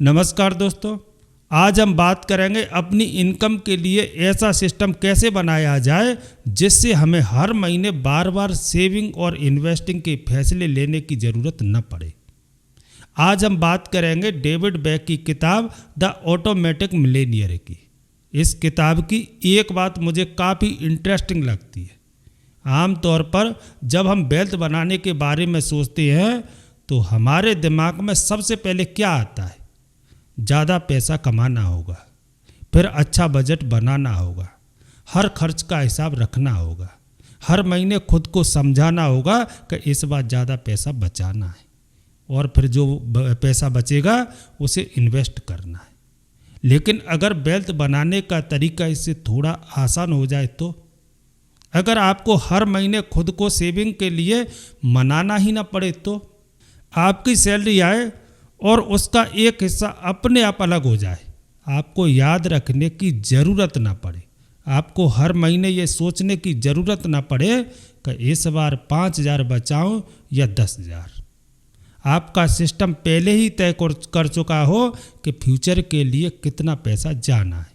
नमस्कार दोस्तों, आज हम बात करेंगे अपनी इनकम के लिए ऐसा सिस्टम कैसे बनाया जाए जिससे हमें हर महीने बार बार सेविंग और इन्वेस्टिंग के फैसले लेने की ज़रूरत न पड़े। आज हम बात करेंगे डेविड बेक की किताब द ऑटोमेटिक मिलेनियर की। इस किताब की एक बात मुझे काफ़ी इंटरेस्टिंग लगती है। आमतौर पर जब हम वेल्थ बनाने के बारे में सोचते हैं तो हमारे दिमाग में सबसे पहले क्या आता है? ज़्यादा पैसा कमाना होगा, फिर अच्छा बजट बनाना होगा, हर खर्च का हिसाब रखना होगा, हर महीने खुद को समझाना होगा कि इस बार ज़्यादा पैसा बचाना है और फिर जो पैसा बचेगा उसे इन्वेस्ट करना है। लेकिन अगर वेल्थ बनाने का तरीका इससे थोड़ा आसान हो जाए तो, अगर आपको हर महीने खुद को सेविंग के लिए मनाना ही ना पड़े तो, आपकी सैलरी आए और उसका एक हिस्सा अपने आप अलग हो जाए, आपको याद रखने की ज़रूरत ना पड़े, आपको हर महीने ये सोचने की ज़रूरत ना पड़े कि इस बार 5,000 बचाऊं या 10,000। आपका सिस्टम पहले ही तय कर चुका हो कि फ्यूचर के लिए कितना पैसा जाना है।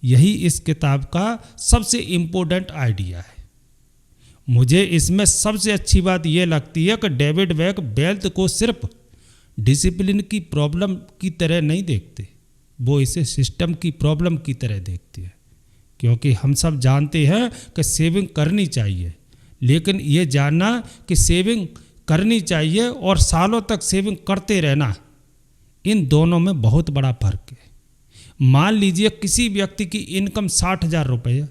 यही इस किताब का सबसे इम्पोर्टेंट आइडिया है। मुझे इसमें सबसे अच्छी बात यह लगती है कि डेविड बेक वेल्थ को सिर्फ डिसिप्लिन की प्रॉब्लम की तरह नहीं देखते, वो इसे सिस्टम की प्रॉब्लम की तरह देखते हैं। क्योंकि हम सब जानते हैं कि सेविंग करनी चाहिए, लेकिन ये जानना कि सेविंग करनी चाहिए और सालों तक सेविंग करते रहना, इन दोनों में बहुत बड़ा फर्क है। मान लीजिए किसी व्यक्ति की इनकम 60,000 रुपये है,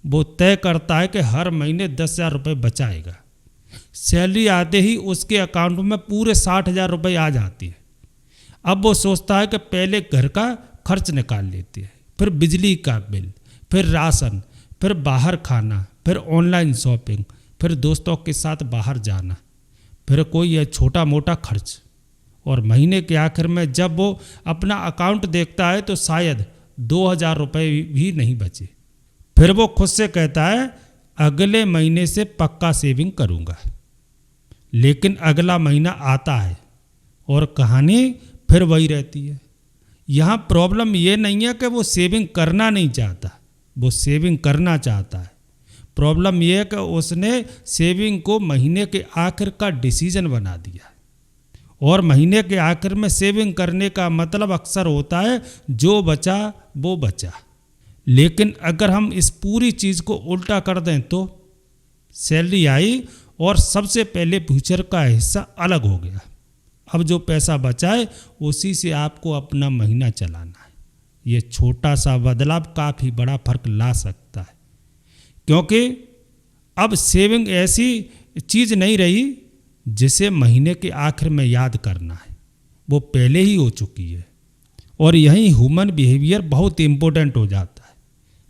वो तय करता है कि हर महीने 10,000 रुपये बचाएगा। सैलरी आते ही उसके अकाउंट में पूरे 60,000 रुपये आ जाती है। अब वो सोचता है कि पहले घर का खर्च निकाल लेते हैं, फिर बिजली का बिल, फिर राशन, फिर बाहर खाना, फिर ऑनलाइन शॉपिंग, फिर दोस्तों के साथ बाहर जाना, फिर कोई छोटा मोटा खर्च। और महीने के आखिर में जब वो अपना अकाउंट देखता है तो शायद 2,000 रुपये भी नहीं बचे। फिर वो खुद से कहता है अगले महीने से पक्का सेविंग करूँगा। लेकिन अगला महीना आता है और कहानी फिर वही रहती है। यहाँ प्रॉब्लम ये नहीं है कि वो सेविंग करना नहीं चाहता, वो सेविंग करना चाहता है। प्रॉब्लम ये है कि उसने सेविंग को महीने के आखिर का डिसीजन बना दिया। और महीने के आखिर में सेविंग करने का मतलब अक्सर होता है जो बचा वो बचा। लेकिन अगर हम इस पूरी चीज़ को उल्टा कर दें तो सैलरी आई और सबसे पहले फ्यूचर का हिस्सा अलग हो गया। अब जो पैसा बचा है उसी से आपको अपना महीना चलाना है। ये छोटा सा बदलाव काफ़ी बड़ा फर्क ला सकता है, क्योंकि अब सेविंग ऐसी चीज़ नहीं रही जिसे महीने के आखिर में याद करना है, वो पहले ही हो चुकी है। और यही ह्यूमन बिहेवियर बहुत इम्पोर्टेंट हो जाता है।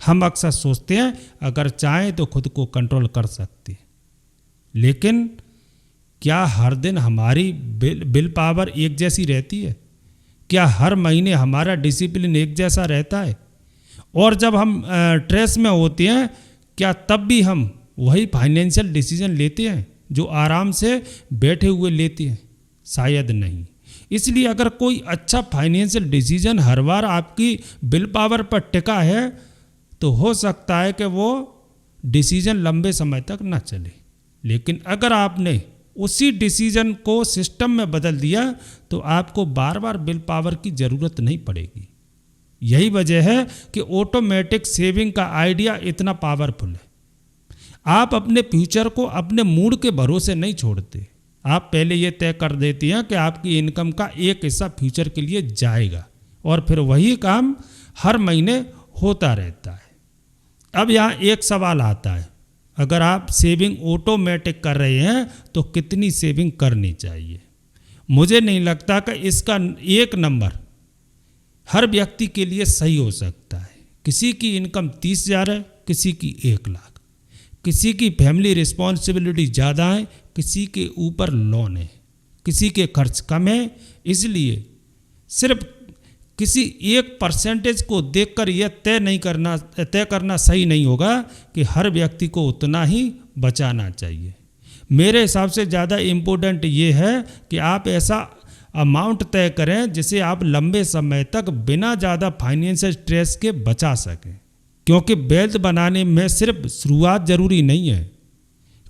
हम अक्सर सोचते हैं अगर चाहें तो खुद को कंट्रोल कर सकते हैं, लेकिन क्या हर दिन हमारी बिल पावर एक जैसी रहती है? क्या हर महीने हमारा डिसिप्लिन एक जैसा रहता है? और जब हम स्ट्रेस में होते हैं क्या तब भी हम वही फाइनेंशियल डिसीजन लेते हैं जो आराम से बैठे हुए लेते हैं? शायद नहीं। इसलिए अगर कोई अच्छा फाइनेंशियल डिसीजन हर बार आपकी बिल पावर पर टिका है तो हो सकता है कि वो डिसीजन लंबे समय तक ना चले। लेकिन अगर आपने उसी डिसीजन को सिस्टम में बदल दिया तो आपको बार बार बिल पावर की ज़रूरत नहीं पड़ेगी। यही वजह है कि ऑटोमेटिक सेविंग का आइडिया इतना पावरफुल है। आप अपने फ्यूचर को अपने मूड के भरोसे नहीं छोड़ते। आप पहले ये तय कर देती हैं कि आपकी इनकम का एक हिस्सा फ्यूचर के लिए जाएगा और फिर वही काम हर महीने होता रहता है। अब यहाँ एक सवाल आता है, अगर आप सेविंग ऑटोमेटिक कर रहे हैं तो कितनी सेविंग करनी चाहिए? मुझे नहीं लगता कि इसका एक नंबर हर व्यक्ति के लिए सही हो सकता है। किसी की इनकम 30,000 है, किसी की 1 लाख, किसी की फैमिली रिस्पॉन्सिबिलिटी ज़्यादा है, किसी के ऊपर लोन है, किसी के खर्च कम है। इसलिए सिर्फ किसी एक परसेंटेज को देखकर यह तय करना सही नहीं होगा कि हर व्यक्ति को उतना ही बचाना चाहिए। मेरे हिसाब से ज़्यादा इम्पोर्टेंट ये है कि आप ऐसा अमाउंट तय करें जिसे आप लंबे समय तक बिना ज़्यादा फाइनेंशियल स्ट्रेस के बचा सकें, क्योंकि वेल्थ बनाने में सिर्फ शुरुआत ज़रूरी नहीं है,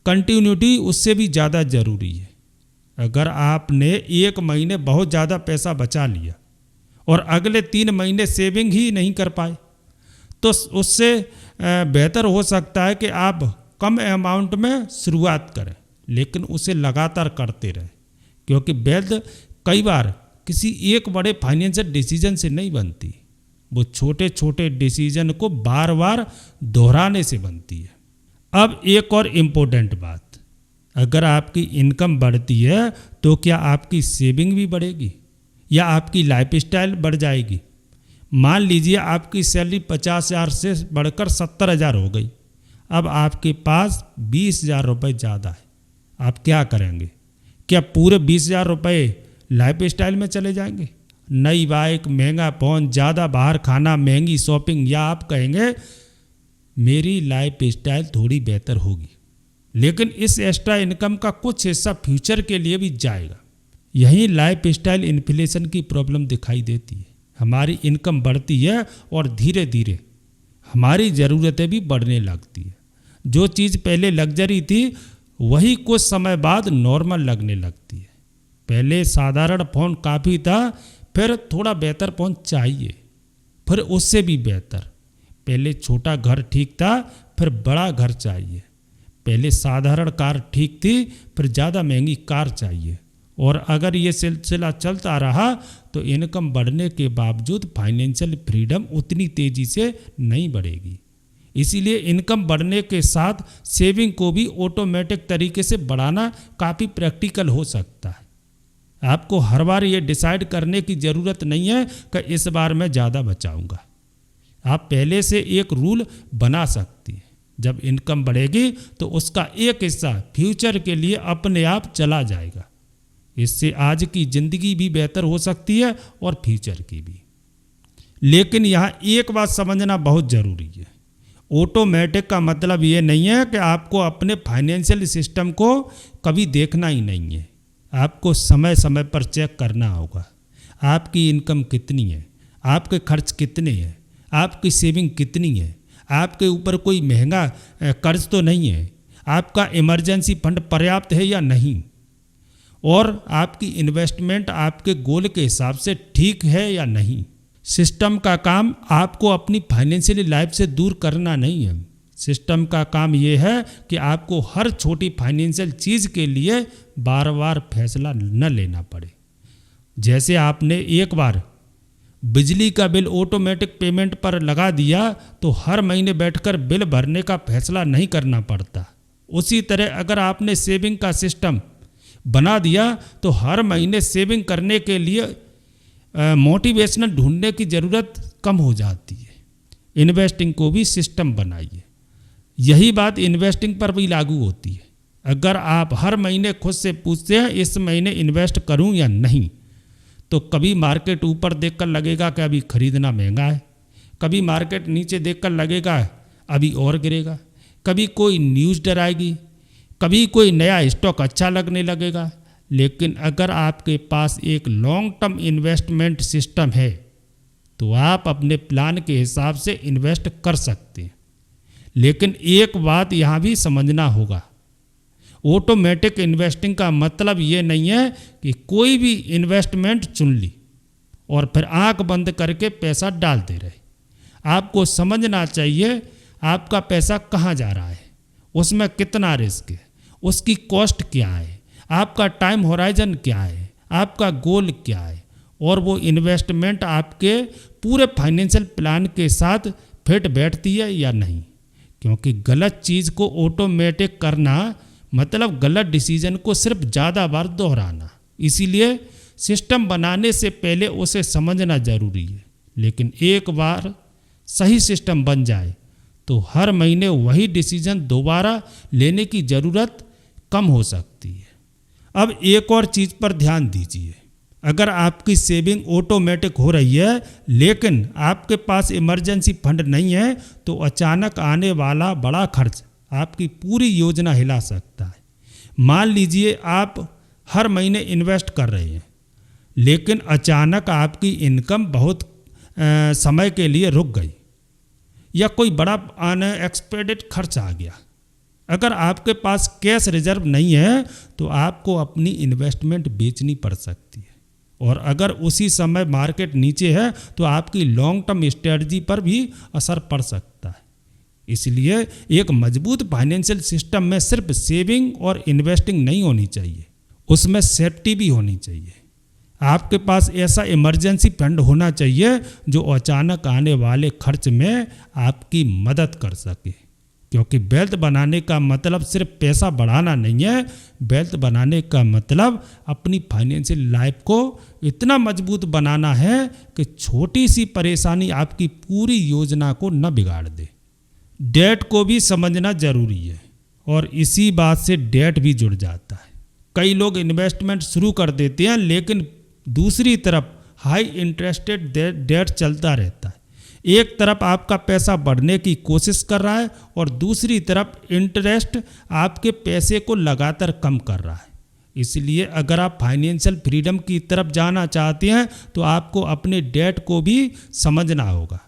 कंटिन्यूटी उससे भी ज़्यादा ज़रूरी है। अगर आपने एक महीने बहुत ज़्यादा पैसा बचा लिया और अगले 3 महीने सेविंग ही नहीं कर पाए, तो उससे बेहतर हो सकता है कि आप कम अमाउंट में शुरुआत करें, लेकिन उसे लगातार करते रहें, क्योंकि वेल्थ कई बार किसी एक बड़े फाइनेंशियल डिसीजन से नहीं बनती, वो छोटे छोटे डिसीजन को बार बार दोहराने से बनती है। अब एक और इम्पोर्टेंट बात, अगर आपकी इनकम बढ़ती है तो क्या आपकी सेविंग भी बढ़ेगी या आपकी लाइफस्टाइल बढ़ जाएगी? मान लीजिए आपकी सैलरी 50,000 से बढ़कर 70,000 हो गई, अब आपके पास 20,000 रुपये ज़्यादा है, आप क्या करेंगे? क्या पूरे 20,000 रुपये लाइफस्टाइल में चले जाएंगे? नई बाइक, महंगा फ़ोन, ज़्यादा बाहर खाना, महंगी शॉपिंग, या आप कहेंगे मेरी लाइफस्टाइल थोड़ी बेहतर होगी लेकिन इस एक्स्ट्रा इनकम का कुछ हिस्सा फ्यूचर के लिए भी जाएगा? यही लाइफस्टाइल इन्फ्लेशन की प्रॉब्लम दिखाई देती है। हमारी इनकम बढ़ती है और धीरे धीरे हमारी ज़रूरतें भी बढ़ने लगती है। जो चीज़ पहले लग्जरी थी वही कुछ समय बाद नॉर्मल लगने लगती है। पहले साधारण फ़ोन काफ़ी था, फिर थोड़ा बेहतर फ़ोन चाहिए, फिर उससे भी बेहतर। पहले छोटा घर ठीक था, फिर बड़ा घर चाहिए। पहले साधारण कार ठीक थी, फिर ज़्यादा महंगी कार चाहिए। और अगर ये सिलसिला चलता रहा तो इनकम बढ़ने के बावजूद फाइनेंशियल फ्रीडम उतनी तेज़ी से नहीं बढ़ेगी। इसीलिए इनकम बढ़ने के साथ सेविंग को भी ऑटोमेटिक तरीके से बढ़ाना काफ़ी प्रैक्टिकल हो सकता है। आपको हर बार ये डिसाइड करने की ज़रूरत नहीं है कि इस बार मैं ज़्यादा बचाऊंगा। आप पहले से एक रूल बना सकती हैं, जब इनकम बढ़ेगी तो उसका एक हिस्सा फ्यूचर के लिए अपने आप चला जाएगा। इससे आज की ज़िंदगी भी बेहतर हो सकती है और फ्यूचर की भी। लेकिन यहाँ एक बात समझना बहुत ज़रूरी है, ऑटोमेटिक का मतलब ये नहीं है कि आपको अपने फाइनेंशियल सिस्टम को कभी देखना ही नहीं है। आपको समय समय पर चेक करना होगा, आपकी इनकम कितनी है, आपके खर्च कितने हैं, आपकी सेविंग कितनी है, आपके ऊपर कोई महंगा कर्ज तो नहीं है, आपका इमरजेंसी फंड पर्याप्त है या नहीं, और आपकी इन्वेस्टमेंट आपके गोल के हिसाब से ठीक है या नहीं। सिस्टम का काम आपको अपनी फाइनेंशियल लाइफ से दूर करना नहीं है। सिस्टम का काम ये है कि आपको हर छोटी फाइनेंशियल चीज़ के लिए बार बार फैसला न लेना पड़े। जैसे आपने एक बार बिजली का बिल ऑटोमेटिक पेमेंट पर लगा दिया तो हर महीने बैठकर बिल भरने का फैसला नहीं करना पड़ता। उसी तरह अगर आपने सेविंग का सिस्टम बना दिया तो हर महीने सेविंग करने के लिए मोटिवेशनल ढूंढने की ज़रूरत कम हो जाती है। इन्वेस्टिंग को भी सिस्टम बनाइए। यही बात इन्वेस्टिंग पर भी लागू होती है। अगर आप हर महीने खुद से पूछते हैं इस महीने इन्वेस्ट करूं या नहीं, तो कभी मार्केट ऊपर देखकर लगेगा कि अभी खरीदना महंगा है, कभी मार्केट नीचे देखकर लगेगा अभी और गिरेगा, कभी कोई न्यूज़ डराएगी, कभी कोई नया स्टॉक अच्छा लगने लगेगा। लेकिन अगर आपके पास एक लॉन्ग टर्म इन्वेस्टमेंट सिस्टम है तो आप अपने प्लान के हिसाब से इन्वेस्ट कर सकते हैं। लेकिन एक बात यहाँ भी समझना होगा, ऑटोमेटिक इन्वेस्टिंग का मतलब ये नहीं है कि कोई भी इन्वेस्टमेंट चुन ली और फिर आंख बंद करके पैसा डालते रहे। आपको समझना चाहिए आपका पैसा कहाँ जा रहा है, उसमें कितना रिस्क है, उसकी कॉस्ट क्या है, आपका टाइम होराइजन क्या है, आपका गोल क्या है, और वो इन्वेस्टमेंट आपके पूरे फाइनेंशियल प्लान के साथ फिट बैठती है या नहीं। क्योंकि गलत चीज़ को ऑटोमेटिक करना मतलब गलत डिसीजन को सिर्फ ज़्यादा बार दोहराना। इसीलिए सिस्टम बनाने से पहले उसे समझना ज़रूरी है। लेकिन एक बार सही सिस्टम बन जाए तो हर महीने वही डिसीजन दोबारा लेने की ज़रूरत कम हो सकती है। अब एक और चीज़ पर ध्यान दीजिए, अगर आपकी सेविंग ऑटोमेटिक हो रही है लेकिन आपके पास इमरजेंसी फंड नहीं है तो अचानक आने वाला बड़ा खर्च आपकी पूरी योजना हिला सकता है। मान लीजिए आप हर महीने इन्वेस्ट कर रहे हैं लेकिन अचानक आपकी इनकम बहुत समय के लिए रुक गई या कोई बड़ा अनएक्सपेक्टेड खर्च आ गया। अगर आपके पास कैश रिजर्व नहीं है तो आपको अपनी इन्वेस्टमेंट बेचनी पड़ सकती है, और अगर उसी समय मार्केट नीचे है तो आपकी लॉन्ग टर्म स्ट्रेटजी पर भी असर पड़ सकता है। इसलिए एक मजबूत फाइनेंशियल सिस्टम में सिर्फ सेविंग और इन्वेस्टिंग नहीं होनी चाहिए, उसमें सेफ्टी भी होनी चाहिए। आपके पास ऐसा इमरजेंसी फंड होना चाहिए जो अचानक आने वाले खर्च में आपकी मदद कर सके, क्योंकि वेल्थ बनाने का मतलब सिर्फ पैसा बढ़ाना नहीं है। वेल्थ बनाने का मतलब अपनी फाइनेंशियल लाइफ को इतना मजबूत बनाना है कि छोटी सी परेशानी आपकी पूरी योजना को न बिगाड़ दे। डेट को भी समझना जरूरी है, और इसी बात से डेट भी जुड़ जाता है। कई लोग इन्वेस्टमेंट शुरू कर देते हैं, लेकिन दूसरी तरफ हाई इंटरेस्टेड डेट चलता रहता है। एक तरफ आपका पैसा बढ़ने की कोशिश कर रहा है और दूसरी तरफ इंटरेस्ट आपके पैसे को लगातार कम कर रहा है। इसलिए अगर आप फाइनेंशियल फ्रीडम की तरफ जाना चाहते हैं तो आपको अपने डेट को भी समझना होगा।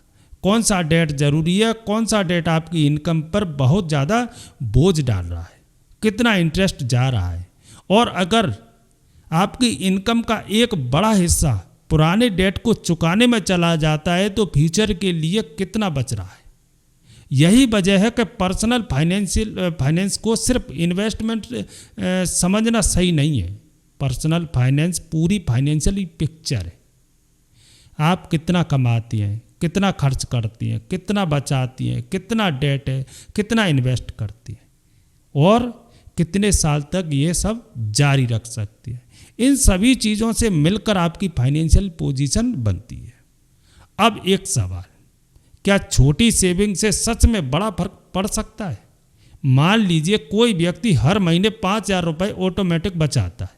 कौन सा डेट जरूरी है, कौन सा डेट आपकी इनकम पर बहुत ज़्यादा बोझ डाल रहा है, कितना इंटरेस्ट जा रहा है, और अगर आपकी इनकम का एक बड़ा हिस्सा पुराने डेट को चुकाने में चला जाता है तो फ्यूचर के लिए कितना बच रहा है। यही वजह है कि पर्सनल फाइनेंस को सिर्फ इन्वेस्टमेंट समझना सही नहीं है। पर्सनल फाइनेंस पूरी फाइनेंशियल पिक्चर है। आप कितना कमाती हैं, कितना खर्च करती हैं, कितना बचाती हैं, कितना डेट है, कितना इन्वेस्ट करती हैं, और कितने साल तक ये सब जारी रख सकती है। इन सभी चीज़ों से मिलकर आपकी फाइनेंशियल पोजीशन बनती है। अब एक सवाल, क्या छोटी सेविंग से सच में बड़ा फर्क पड़ सकता है? मान लीजिए कोई व्यक्ति हर महीने 5,000 रुपये ऑटोमेटिक बचाता है।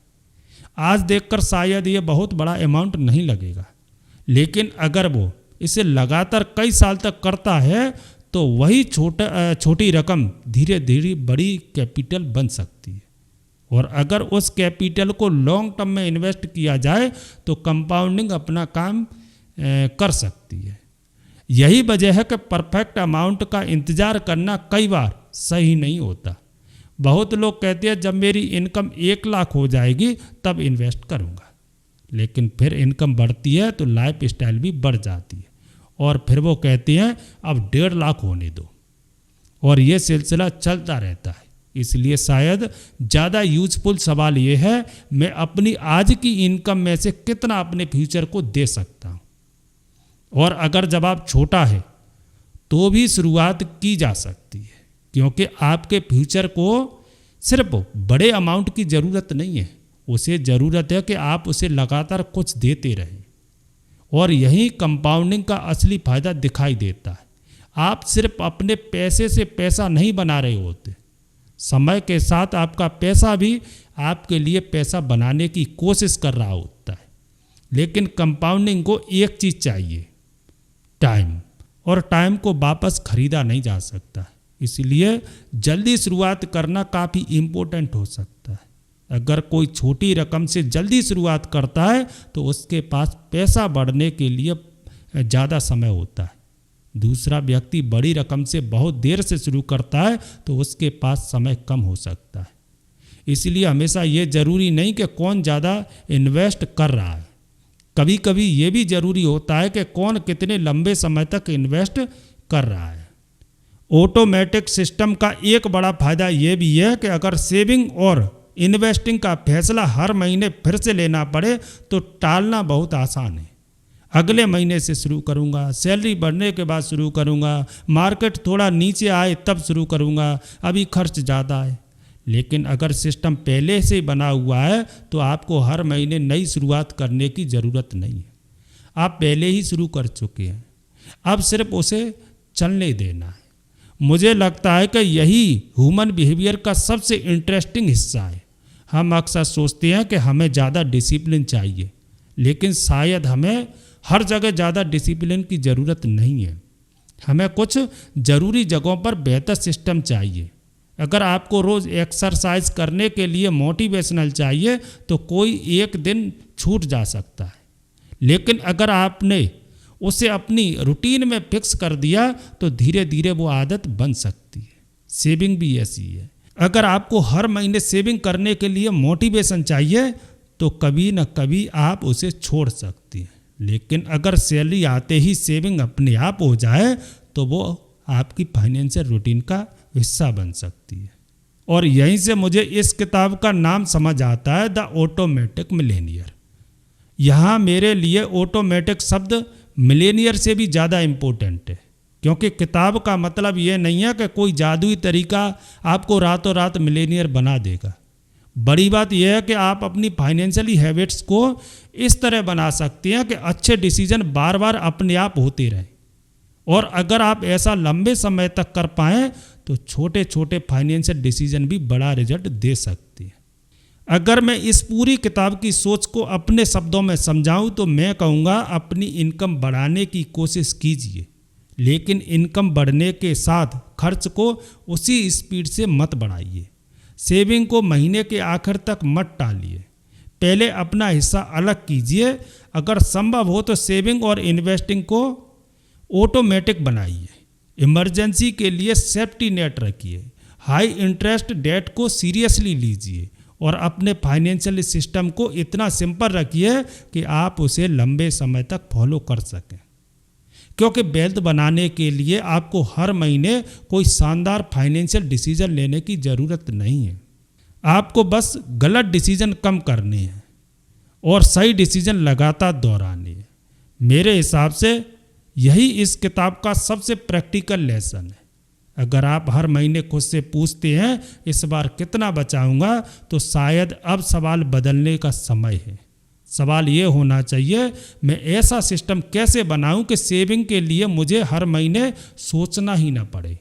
आज देखकर शायद ये बहुत बड़ा अमाउंट नहीं लगेगा, लेकिन अगर वो इसे लगातार कई साल तक करता है तो वही छोटी रकम धीरे धीरे बड़ी कैपिटल बन सकती है। और अगर उस कैपिटल को लॉन्ग टर्म में इन्वेस्ट किया जाए तो कंपाउंडिंग अपना काम कर सकती है। यही वजह है कि परफेक्ट अमाउंट का इंतज़ार करना कई बार सही नहीं होता। बहुत लोग कहते हैं जब मेरी इनकम 1 लाख हो जाएगी तब इन्वेस्ट करूँगा, लेकिन फिर इनकम बढ़ती है तो लाइफ स्टाइल भी बढ़ जाती है, और फिर वो कहते हैं अब 1.5 लाख होने दो, और ये सिलसिला चलता रहता है। इसलिए शायद ज़्यादा यूजफुल सवाल ये है, मैं अपनी आज की इनकम में से कितना अपने फ्यूचर को दे सकता हूँ। और अगर जवाब छोटा है तो भी शुरुआत की जा सकती है, क्योंकि आपके फ्यूचर को सिर्फ बड़े अमाउंट की ज़रूरत नहीं है, उसे ज़रूरत है कि आप उसे लगातार कुछ देते रहें, और यही कंपाउंडिंग का असली फ़ायदा दिखाई देता है। आप सिर्फ अपने पैसे से पैसा नहीं बना रहे होते, समय के साथ आपका पैसा भी आपके लिए पैसा बनाने की कोशिश कर रहा होता है। लेकिन कंपाउंडिंग को एक चीज़ चाहिए, टाइम, और टाइम को वापस खरीदा नहीं जा सकता। इसलिए जल्दी शुरुआत करना काफ़ी इम्पोर्टेंट हो सकता है। अगर कोई छोटी रकम से जल्दी शुरुआत करता है तो उसके पास पैसा बढ़ने के लिए ज़्यादा समय होता है। दूसरा व्यक्ति बड़ी रकम से बहुत देर से शुरू करता है तो उसके पास समय कम हो सकता है। इसलिए हमेशा ये ज़रूरी नहीं कि कौन ज़्यादा इन्वेस्ट कर रहा है, कभी कभी ये भी ज़रूरी होता है कि कौन कितने लंबे समय तक इन्वेस्ट कर रहा है। ऑटोमेटिक सिस्टम का एक बड़ा फायदा ये भी है कि अगर सेविंग और इन्वेस्टिंग का फैसला हर महीने फिर से लेना पड़े तो टालना बहुत आसान है। अगले महीने से शुरू करूँगा, सैलरी बढ़ने के बाद शुरू करूँगा, मार्केट थोड़ा नीचे आए तब शुरू करूँगा, अभी खर्च ज़्यादा है। लेकिन अगर सिस्टम पहले से बना हुआ है तो आपको हर महीने नई शुरुआत करने की ज़रूरत नहीं है। आप पहले ही शुरू कर चुके हैं, अब सिर्फ उसे चलने देना है। मुझे लगता है कि यही ह्यूमन बिहेवियर का सबसे इंटरेस्टिंग हिस्सा है। हम अक्सर सोचते हैं कि हमें ज़्यादा डिसिप्लिन चाहिए, लेकिन शायद हमें हर जगह ज़्यादा डिसिप्लिन की ज़रूरत नहीं है। हमें कुछ ज़रूरी जगहों पर बेहतर सिस्टम चाहिए। अगर आपको रोज़ एक्सरसाइज करने के लिए मोटिवेशनल चाहिए तो कोई एक दिन छूट जा सकता है, लेकिन अगर आपने उसे अपनी रूटीन में फिक्स कर दिया तो धीरे धीरे वो आदत बन सकती है। सेविंग भी ऐसी है, अगर आपको हर महीने सेविंग करने के लिए मोटिवेशन चाहिए तो कभी न कभी आप उसे छोड़ सकती हैं, लेकिन अगर सैलरी आते ही सेविंग अपने आप हो जाए तो वो आपकी फाइनेंशियल रूटीन का हिस्सा बन सकती है। और यहीं से मुझे इस किताब का नाम समझ आता है, द ऑटोमेटिक मिलेनियर। यहाँ मेरे लिए ऑटोमेटिक शब्द मिलेनियर से भी ज़्यादा इम्पोर्टेंट है, क्योंकि किताब का मतलब ये नहीं है कि कोई जादुई तरीका आपको रातों रात मिलेनियर बना देगा। बड़ी बात यह है कि आप अपनी फाइनेंशियली हैबिट्स को इस तरह बना सकते हैं कि अच्छे डिसीजन बार बार अपने आप होते रहें, और अगर आप ऐसा लंबे समय तक कर पाएँ तो छोटे छोटे फाइनेंशियल डिसीजन भी बड़ा रिजल्ट दे सकती है। अगर मैं इस पूरी किताब की सोच को अपने शब्दों में समझाऊं तो मैं कहूँगा, अपनी इनकम बढ़ाने की कोशिश कीजिए, लेकिन इनकम बढ़ने के साथ खर्च को उसी स्पीड से मत बढ़ाइए। सेविंग को महीने के आखिर तक मत टालिए, पहले अपना हिस्सा अलग कीजिए। अगर संभव हो तो सेविंग और इन्वेस्टिंग को ऑटोमेटिक बनाइए। इमरजेंसी के लिए सेफ्टी नेट रखिए। हाई इंटरेस्ट डेट को सीरियसली लीजिए और अपने फाइनेंशियल सिस्टम को इतना सिंपल रखिए कि आप उसे लंबे समय तक फॉलो कर सकें, क्योंकि वेल्थ बनाने के लिए आपको हर महीने कोई शानदार फाइनेंशियल डिसीजन लेने की ज़रूरत नहीं है। आपको बस गलत डिसीजन कम करने हैं और सही डिसीजन लगातार दोहराने हैं। मेरे हिसाब से यही इस किताब का सबसे प्रैक्टिकल लेसन है। अगर आप हर महीने खुद से पूछते हैं इस बार कितना बचाऊंगा, तो शायद अब सवाल बदलने का समय है। सवाल ये होना चाहिए, मैं ऐसा सिस्टम कैसे बनाऊं कि सेविंग के लिए मुझे हर महीने सोचना ही ना पड़े।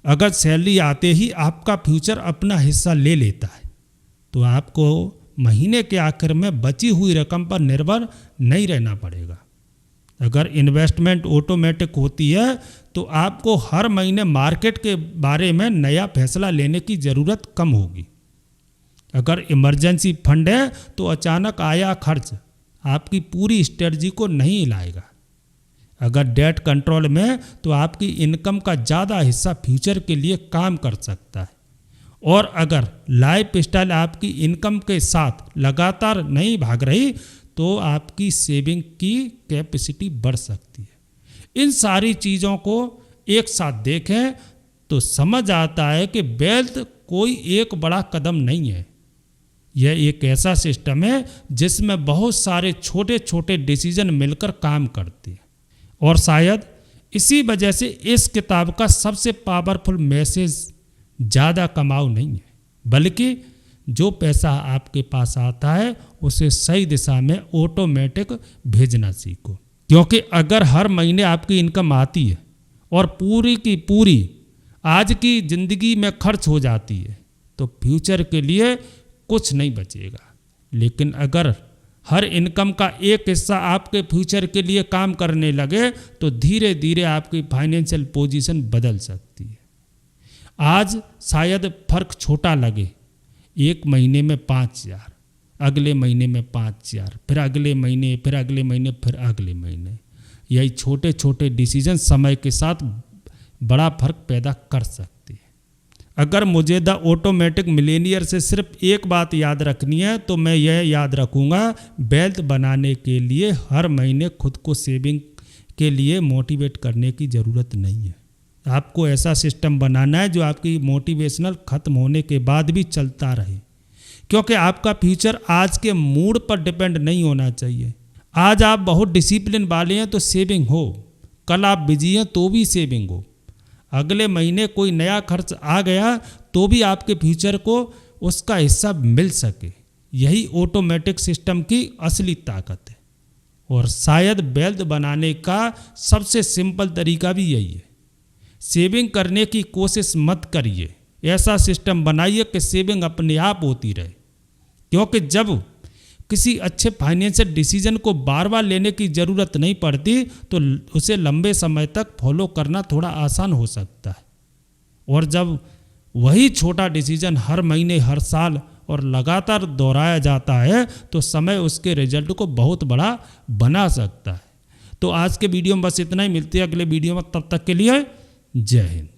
अगर सैलरी आते ही आपका फ्यूचर अपना हिस्सा ले लेता है तो आपको महीने के आखिर में बची हुई रकम पर निर्भर नहीं रहना पड़ेगा। अगर इन्वेस्टमेंट ऑटोमेटिक होती है तो आपको हर महीने मार्केट के बारे में नया फैसला लेने की ज़रूरत कम होगी। अगर इमरजेंसी फंड है तो अचानक आया खर्च आपकी पूरी स्ट्रेटजी को नहीं हिलाएगा। अगर डेट कंट्रोल में तो आपकी इनकम का ज़्यादा हिस्सा फ्यूचर के लिए काम कर सकता है। और अगर लाइफ स्टाइल आपकी इनकम के साथ लगातार नहीं भाग रही तो आपकी सेविंग की कैपेसिटी बढ़ सकती है। इन सारी चीज़ों को एक साथ देखें तो समझ आता है कि वेल्थ कोई एक बड़ा कदम नहीं है, यह एक ऐसा सिस्टम है जिसमें बहुत सारे छोटे छोटे डिसीजन मिलकर काम करते हैं। और शायद इसी वजह से इस किताब का सबसे पावरफुल मैसेज ज़्यादा कमाओ नहीं है, बल्कि जो पैसा आपके पास आता है उसे सही दिशा में ऑटोमेटिक भेजना सीखो। क्योंकि अगर हर महीने आपकी इनकम आती है और पूरी की पूरी आज की ज़िंदगी में खर्च हो जाती है तो फ्यूचर के लिए कुछ नहीं बचेगा। लेकिन अगर हर इनकम का एक हिस्सा आपके फ्यूचर के लिए काम करने लगे तो धीरे धीरे आपकी फाइनेंशियल पोजीशन बदल सकती है। आज शायद फ़र्क छोटा लगे, एक महीने में 5,000, अगले महीने में 5,000, फिर अगले महीने, फिर अगले महीने, फिर अगले महीने। यही छोटे छोटे डिसीजन समय के साथ बड़ा फर्क पैदा कर सकते हैं। अगर मुझे द ऑटोमेटिक मिलेनियर से सिर्फ एक बात याद रखनी है तो मैं यह याद रखूँगा, वेल्थ बनाने के लिए हर महीने खुद को सेविंग के लिए मोटिवेट करने की ज़रूरत नहीं है। आपको ऐसा सिस्टम बनाना है जो आपकी मोटिवेशनल ख़त्म होने के बाद भी चलता रहे, क्योंकि आपका फ्यूचर आज के मूड पर डिपेंड नहीं होना चाहिए। आज आप बहुत डिसिप्लिन वाले हैं तो सेविंग हो, कल आप बिजी हैं तो भी सेविंग हो, अगले महीने कोई नया खर्च आ गया तो भी आपके फ्यूचर को उसका हिस्सा मिल सके। यही ऑटोमेटिक सिस्टम की असली ताकत है। और शायद वेल्थ बनाने का सबसे सिंपल तरीका भी यही है। सेविंग करने की कोशिश मत करिए, ऐसा सिस्टम बनाइए कि सेविंग अपने आप होती रहे। क्योंकि जब किसी अच्छे फाइनेंशियल डिसीजन को बार बार लेने की ज़रूरत नहीं पड़ती तो उसे लंबे समय तक फॉलो करना थोड़ा आसान हो सकता है। और जब वही छोटा डिसीजन हर महीने, हर साल और लगातार दोहराया जाता है तो समय उसके रिजल्ट को बहुत बड़ा बना सकता है। तो आज के वीडियो में बस इतना ही, मिलते हैं अगले वीडियो में, तब तक के लिए जय हिंद।